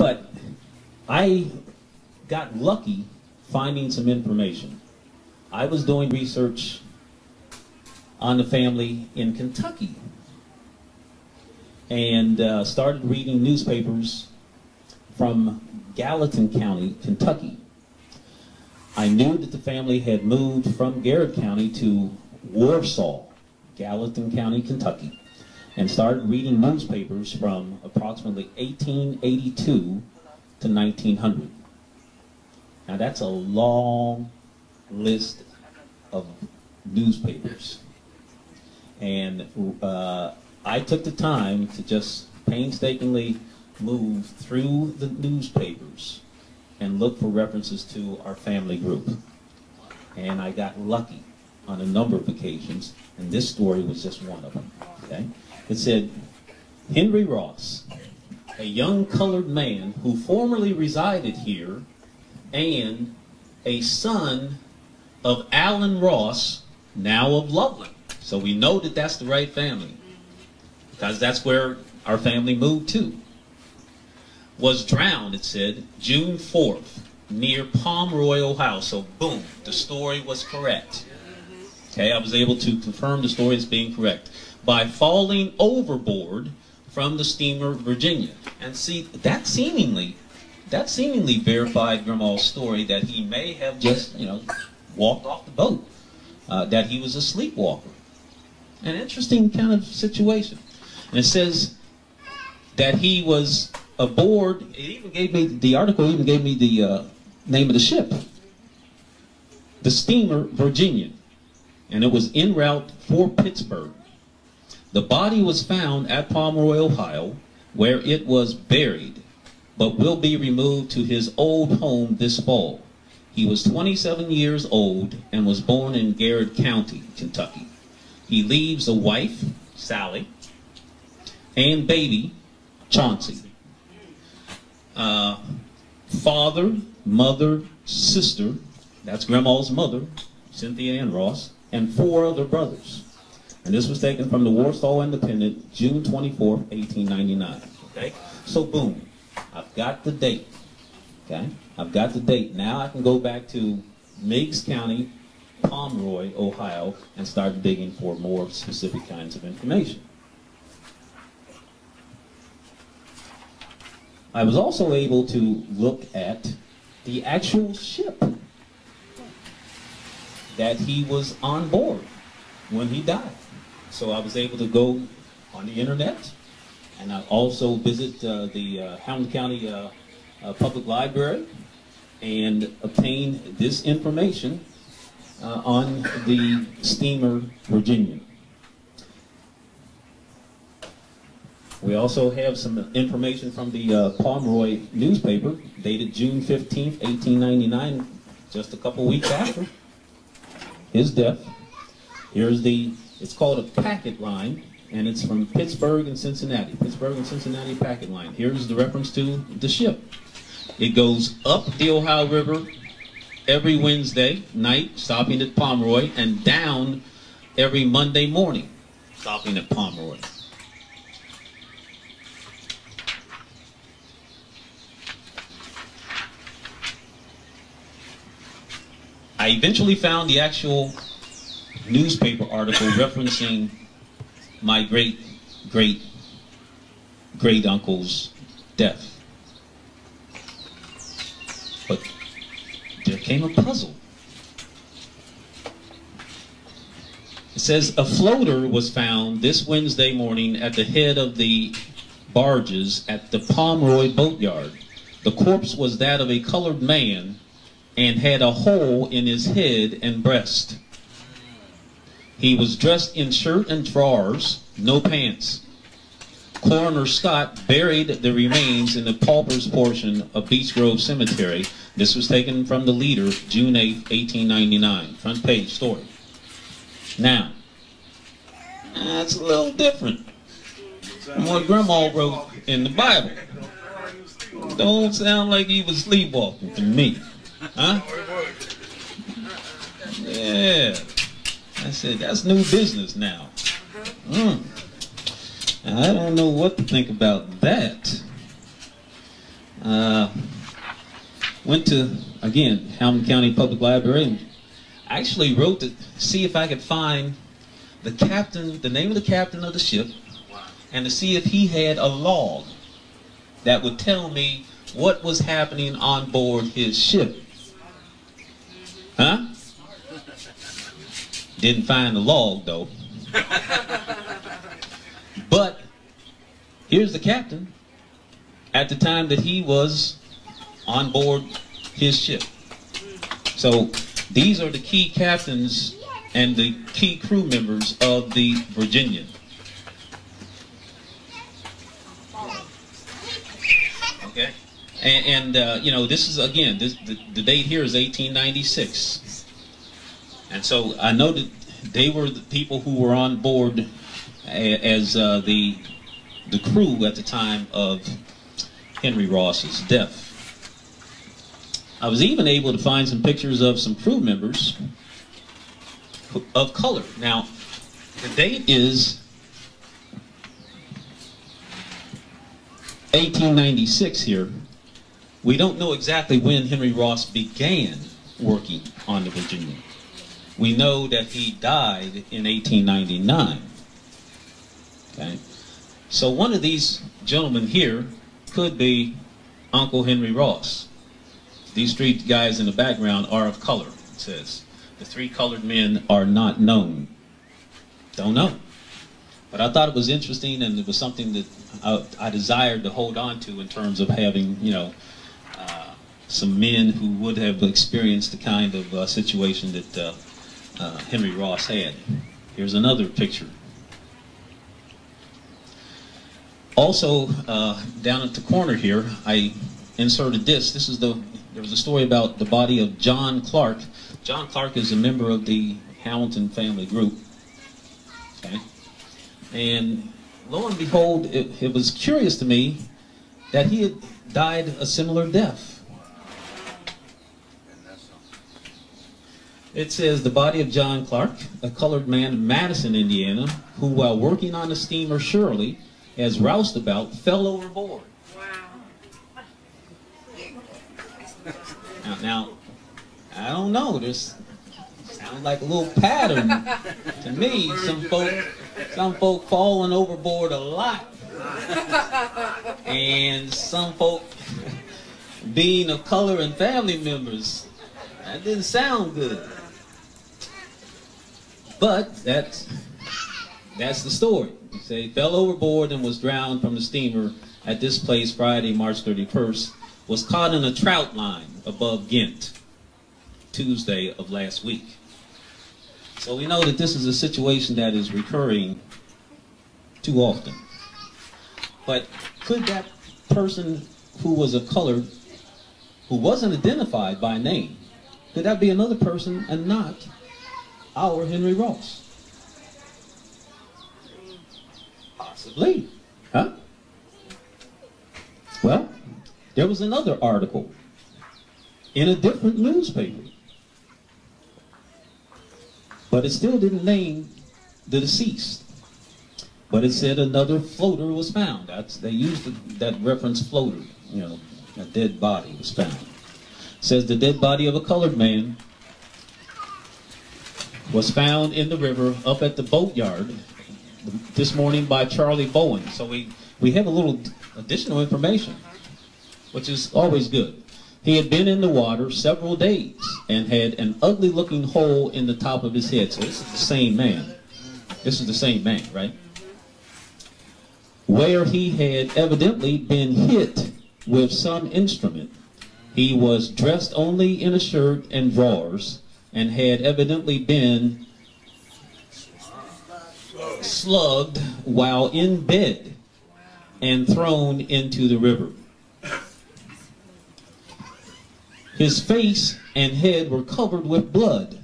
But I got lucky finding some information. I was doing research on the family in Kentucky and started reading newspapers from Gallatin County, Kentucky. I knew that the family had moved from Garrett County to Warsaw, Gallatin County, Kentucky, and started reading newspapers from approximately 1882 to 1900. Now that's a long list of newspapers. And I took the time to just painstakingly move through the newspapers and look for references to our family group. And I got lucky on a number of occasions, and this story was just one of them. Okay? It said, Henry Ross, a young colored man who formerly resided here, and a son of Allen Ross, now of Loveland. So we know that that's the right family, because that's where our family moved to. Was drowned, it said, June 4th, near Pomeroy, Ohio. So boom, the story was correct. Okay, I was able to confirm the story as being correct. By falling overboard from the steamer Virginia. And see, that seemingly verified Grandma's story that he may have just, walked off the boat. That he was a sleepwalker. An interesting kind of situation. And it says that he was aboard, it even gave me, the article even gave me the name of the ship. The steamer Virginia. And it was en route for Pittsburgh. The body was found at Pomeroy, Ohio, where it was buried, but will be removed to his old home this fall. He was 27 years old and was born in Garrett County, Kentucky. He leaves a wife, Sally, and baby, Chauncey. Father, mother, sister, that's Grandma's mother, Cynthia Ann Ross, and 4 other brothers. And this was taken from the Warsaw Independent, June 24, 1899. Okay? So boom, I've got the date. Okay? I've got the date. Now I can go back to Meigs County, Pomeroy, Ohio, and start digging for more specific kinds of information. I was also able to look at the actual ship that he was on board when he died. So I was able to go on the internet, and I also visit the Hamilton County Public Library and obtain this information on the steamer Virginia. We also have some information from the Pomeroy newspaper, dated June 15th, 1899, just a couple weeks after his death. Here's it's called a packet line, and it's from Pittsburgh and Cincinnati. Pittsburgh and Cincinnati packet line. Here's the reference to the ship. It goes up the Ohio River every Wednesday night, stopping at Pomeroy, and down every Monday morning, stopping at Pomeroy. I eventually found the actual newspaper article referencing my great-great-great-uncle's death. But there came a puzzle. It says a floater was found this Wednesday morning at the head of the barges at the Pomeroy boatyard. The corpse was that of a colored man and had a hole in his head and breast. He was dressed in shirt and drawers, no pants. Coroner Scott buried the remains in the pauper's portion of Beech Grove Cemetery. This was taken from the Leader, June 8, 1899. Front page story. Now, that's a little different from what Grandma wrote in the Bible. Don't sound like he was sleepwalking to me. Huh? Yeah. I said, that's new business now. I don't know what to think about that. Went to, again, Hamilton County Public Library and actually wrote to see if I could find the captain, the name of the captain of the ship, and to see if he had a log that would tell me what was happening on board his ship. Huh? Didn't find the log, though. But here's the captain at the time that he was on board his ship. So these are the key captains and the key crew members of the Virginia. Okay, and you know, this is, again, the date here is 1896, and so I know that they were the people who were on board as the crew at the time of Henry Ross's death. I was even able to find some pictures of some crew members of color. Now, the date is 1896 here. We don't know exactly when Henry Ross began working on the Virginia. We know that he died in 1899. Okay? So one of these gentlemen here could be Uncle Henry Ross. These three guys in the background are of color, it says. The three colored men are not known. Don't know. But I thought it was interesting, and it was something that I desired to hold on to in terms of having, you know, some men who would have experienced the kind of situation that Henry Ross had. Here's another picture. Also, down at the corner here, I inserted this. This is there was a story about the body of John Clark. John Clark is a member of the Hamilton family group. Okay. And lo and behold, it was curious to me that he had died a similar death. It says, the body of John Clark, a colored man in Madison, Indiana, who while working on the steamer Shirley, as roustabout, fell overboard. Wow. Now, I don't know, this sounds like a little pattern to me. Some folk falling overboard a lot, and some folk being of color and family members. That didn't sound good. But that's the story. They say he fell overboard and was drowned from the steamer at this place Friday, March 31st, was caught in a trout line above Ghent, Tuesday of last week. So we know that this is a situation that is recurring too often. But could that person who was of color, who wasn't identified by name, could that be another person and not our Henry Ross? Possibly. Huh? Well, there was another article in a different newspaper, but it still didn't name the deceased. But it said another floater was found. They used that reference, floater. You know, a dead body was found. It says the dead body of a colored man was found in the river up at the boatyard this morning by Charlie Bowen. So we have a little additional information, which is always good. He had been in the water several days and had an ugly looking hole in the top of his head. So this is the same man. This is the same man, right? Where he had evidently been hit with some instrument. He was dressed only in a shirt and drawers and had evidently been slugged while in bed and thrown into the river. His face and head were covered with blood,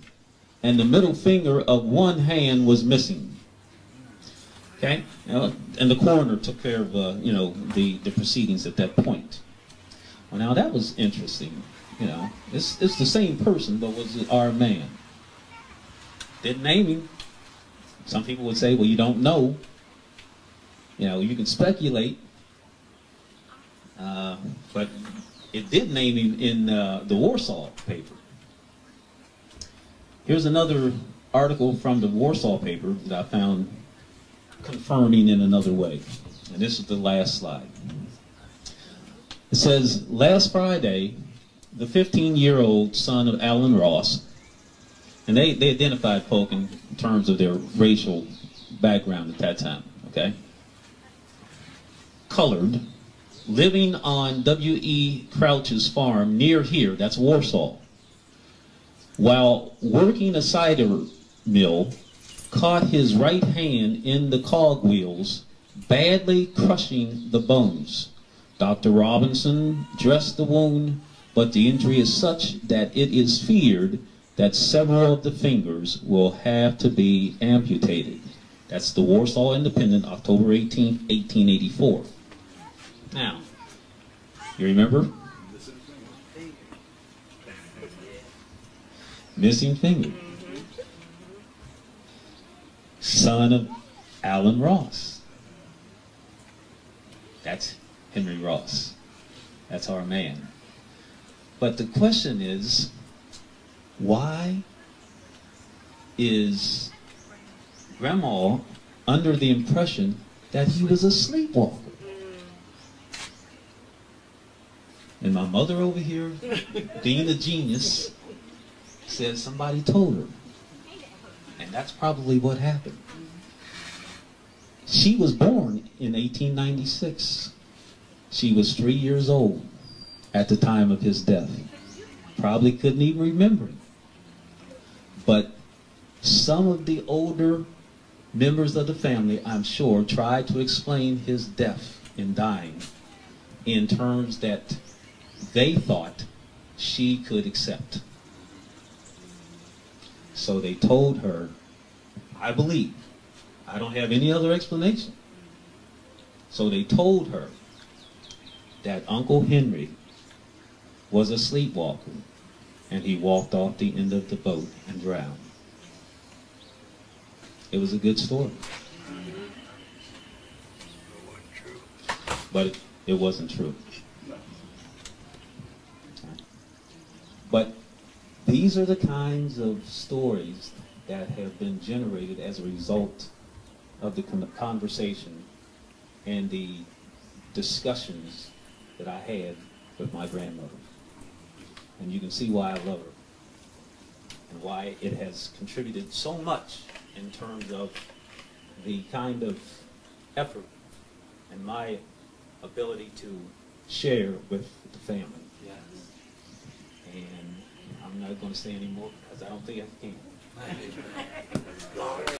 and the middle finger of one hand was missing. Okay, and the coroner took care of you know, the proceedings at that point. Well, now that was interesting. You know, it's the same person, but was it our man? Didn't name him. Some people would say, well, you don't know. You know, you can speculate. but it did name him in the Warsaw paper. Here's another article from the Warsaw paper that I found confirming in another way. And this is the last slide. It says, last Friday, the 15-year-old son of Alan Ross, and they identified folk in terms of their racial background at that time, okay? Colored, living on W.E. Crouch's farm near here, that's Warsaw, while working a cider mill, caught his right hand in the cogwheels, badly crushing the bones. Dr. Robinson dressed the wound, but the injury is such that it is feared that several of the fingers will have to be amputated. That's the Warsaw Independent, October 18, 1884. Now, you remember? Missing finger. Son of Alan Ross. That's Henry Ross. That's our man. But the question is, why is Grandma under the impression that he was a sleepwalker? And my mother over here, being a genius, said somebody told her. And that's probably what happened. She was born in 1896. She was 3 years old at the time of his death. Probably couldn't even remember it. But some of the older members of the family, I'm sure, tried to explain his death and dying in terms that they thought she could accept. So they told her, I believe, I don't have any other explanation. So they told her that Uncle Henry was a sleepwalker and he walked off the end of the boat and drowned. It was a good story. But it wasn't true. But these are the kinds of stories that have been generated as a result of the conversation and the discussions that I had with my grandmother. And you can see why I love her and why it has contributed so much in terms of the kind of effort and my ability to share with the family. Yes. And I'm not going to say any more because I don't think I can.